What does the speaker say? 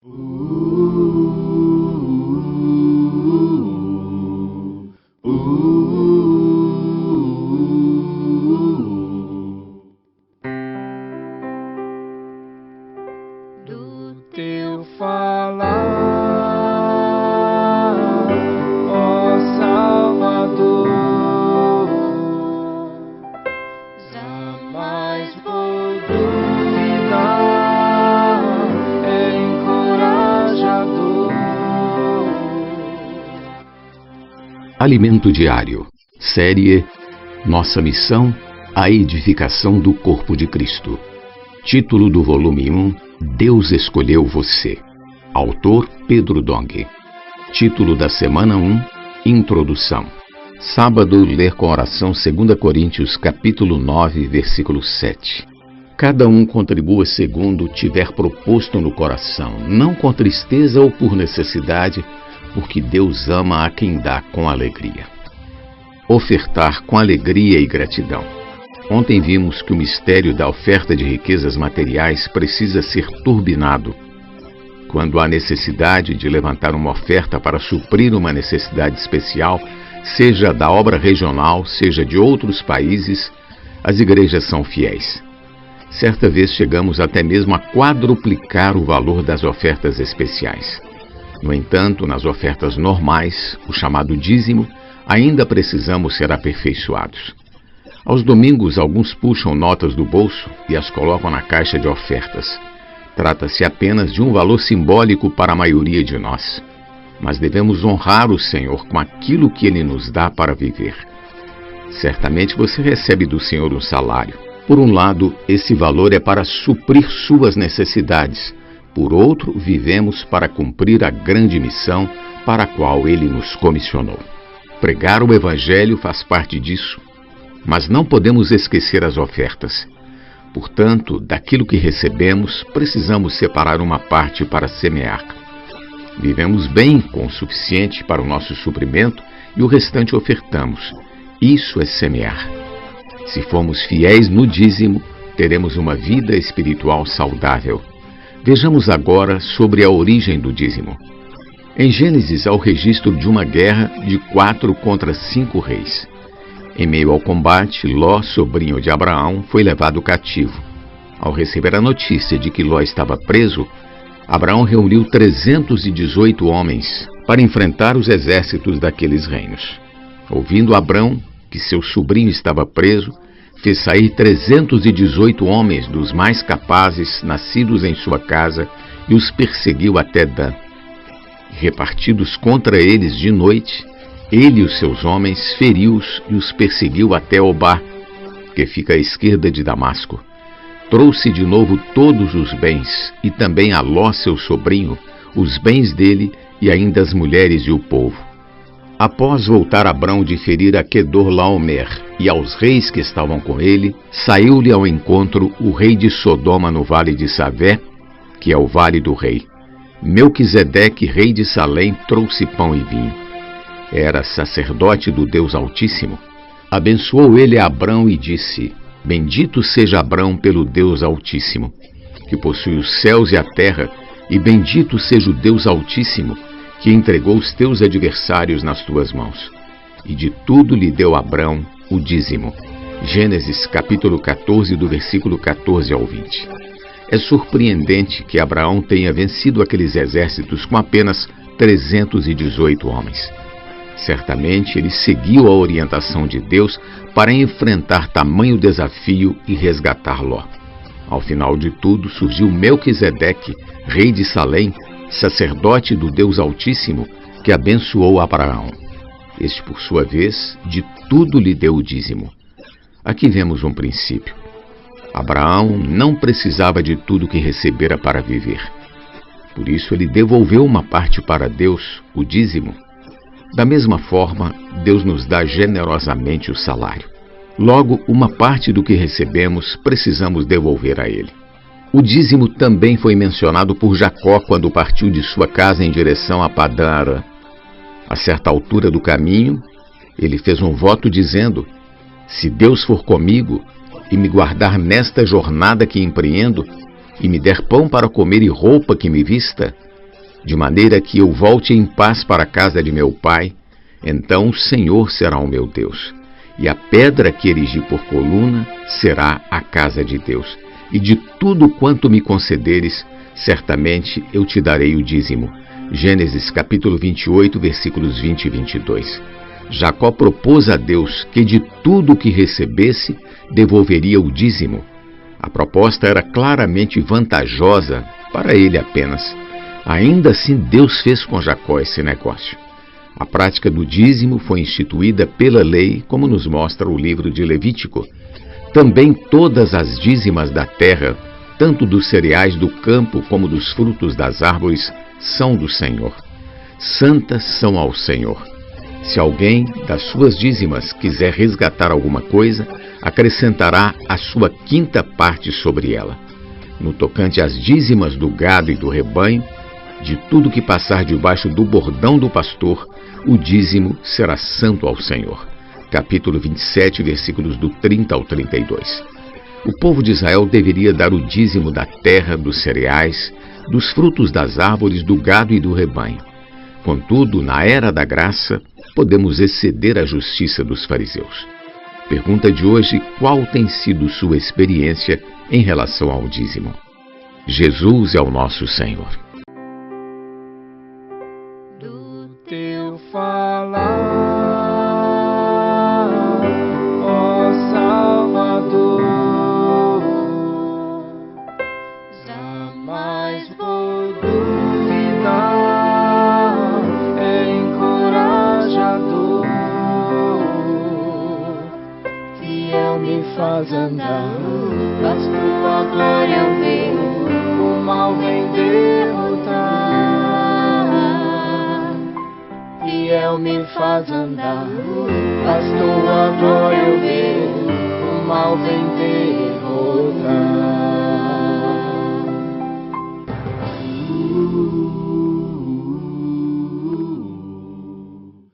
Do teu falar, ó Salvador, jamais vou duvidar, é encorajador. Alimento Diário, série Nossa Missão, a edificação do corpo de Cristo. Título do volume 1, Deus escolheu você. Autor Pedro Dong. Título da semana 1, Introdução. Sábado, ler com oração 2 Coríntios capítulo 9, versículo 7. Cada um contribua segundo tiver proposto no coração, não com tristeza ou por necessidade, porque Deus ama a quem dá com alegria. Ofertar com alegria e gratidão. Ontem vimos que o mistério da oferta de riquezas materiais precisa ser turbinado. Quando há necessidade de levantar uma oferta para suprir uma necessidade especial, seja da obra regional, seja de outros países, as igrejas são fiéis. Certa vez chegamos até mesmo a quadruplicar o valor das ofertas especiais. No entanto, nas ofertas normais, o chamado dízimo, ainda precisamos ser aperfeiçoados. Aos domingos, alguns puxam notas do bolso e as colocam na caixa de ofertas. Trata-se apenas de um valor simbólico para a maioria de nós. Mas devemos honrar o Senhor com aquilo que Ele nos dá para viver. Certamente você recebe do Senhor um salário. Por um lado, esse valor é para suprir suas necessidades. Por outro, vivemos para cumprir a grande missão para a qual Ele nos comissionou. Pregar o Evangelho faz parte disso, mas não podemos esquecer as ofertas. Portanto, daquilo que recebemos, precisamos separar uma parte para semear. Vivemos bem com o suficiente para o nosso suprimento e o restante ofertamos. Isso é semear. Se formos fiéis no dízimo, teremos uma vida espiritual saudável. Vejamos agora sobre a origem do dízimo. Em Gênesis há o registro de uma guerra de 4 contra 5 reis. Em meio ao combate, Ló, sobrinho de Abraão, foi levado cativo. Ao receber a notícia de que Ló estava preso, Abraão reuniu 318 homens para enfrentar os exércitos daqueles reinos. Ouvindo Abrão que seu sobrinho estava preso, fez sair 318 homens dos mais capazes, nascidos em sua casa, e os perseguiu até Dan. Repartidos contra eles de noite, ele e os seus homens feriu-os e os perseguiu até Obá, que fica à esquerda de Damasco. Trouxe de novo todos os bens, e também a Ló, seu sobrinho, os bens dele e ainda as mulheres e o povo. Após voltar Abrão de ferir a Quedorlaomer e aos reis que estavam com ele, saiu-lhe ao encontro o rei de Sodoma no vale de Savé, que é o vale do rei. Melquisedeque, rei de Salém, trouxe pão e vinho. Era sacerdote do Deus Altíssimo. Abençoou ele a Abrão e disse: Bendito seja Abrão pelo Deus Altíssimo, que possui os céus e a terra, e bendito seja o Deus Altíssimo, que entregou os teus adversários nas tuas mãos. E de tudo lhe deu Abrão o dízimo. Gênesis capítulo 14, do versículo 14 ao 20. É surpreendente que Abraão tenha vencido aqueles exércitos com apenas 318 homens. Certamente ele seguiu a orientação de Deus para enfrentar tamanho desafio e resgatar Ló. Ao final de tudo, surgiu Melquisedeque, rei de Salém, sacerdote do Deus Altíssimo, que abençoou Abraão. Este, por sua vez, de tudo lhe deu o dízimo. Aqui vemos um princípio. Abraão não precisava de tudo que recebera para viver. Por isso ele devolveu uma parte para Deus, o dízimo. Da mesma forma, Deus nos dá generosamente o salário. Logo, uma parte do que recebemos precisamos devolver a Ele. O dízimo também foi mencionado por Jacó quando partiu de sua casa em direção a Padã Arã. A certa altura do caminho, ele fez um voto dizendo: Se Deus for comigo e me guardar nesta jornada que empreendo, e me der pão para comer e roupa que me vista, de maneira que eu volte em paz para a casa de meu pai, então o Senhor será o meu Deus, e a pedra que erigi por coluna será a casa de Deus. E de tudo quanto me concederes, certamente eu te darei o dízimo. Gênesis capítulo 28, versículos 20 e 22. Jacó propôs a Deus que de tudo o que recebesse, devolveria o dízimo. A proposta era claramente vantajosa para ele apenas. Ainda assim, Deus fez com Jacó esse negócio. A prática do dízimo foi instituída pela lei, como nos mostra o livro de Levítico. Também todas as dízimas da terra, tanto dos cereais do campo como dos frutos das árvores, são do Senhor. Santas são ao Senhor. Se alguém das suas dízimas quiser resgatar alguma coisa, acrescentará a sua quinta parte sobre ela. No tocante às dízimas do gado e do rebanho, de tudo que passar debaixo do bordão do pastor, o dízimo será santo ao Senhor. Capítulo 27, versículos do 30 ao 32. O povo de Israel deveria dar o dízimo da terra, dos cereais, dos frutos das árvores, do gado e do rebanho. Contudo, na era da graça, podemos exceder a justiça dos fariseus. Pergunta de hoje: qual tem sido sua experiência em relação ao dízimo? Jesus é o nosso Senhor. Do teu falar, ó Salvador, jamais vou duvidar, é encorajador, fiel me faz andar, faz tua glória eu ver, o mal vem derrotar. Fiel me faz andar, faz tua glória eu ver, o mal vem derrotar.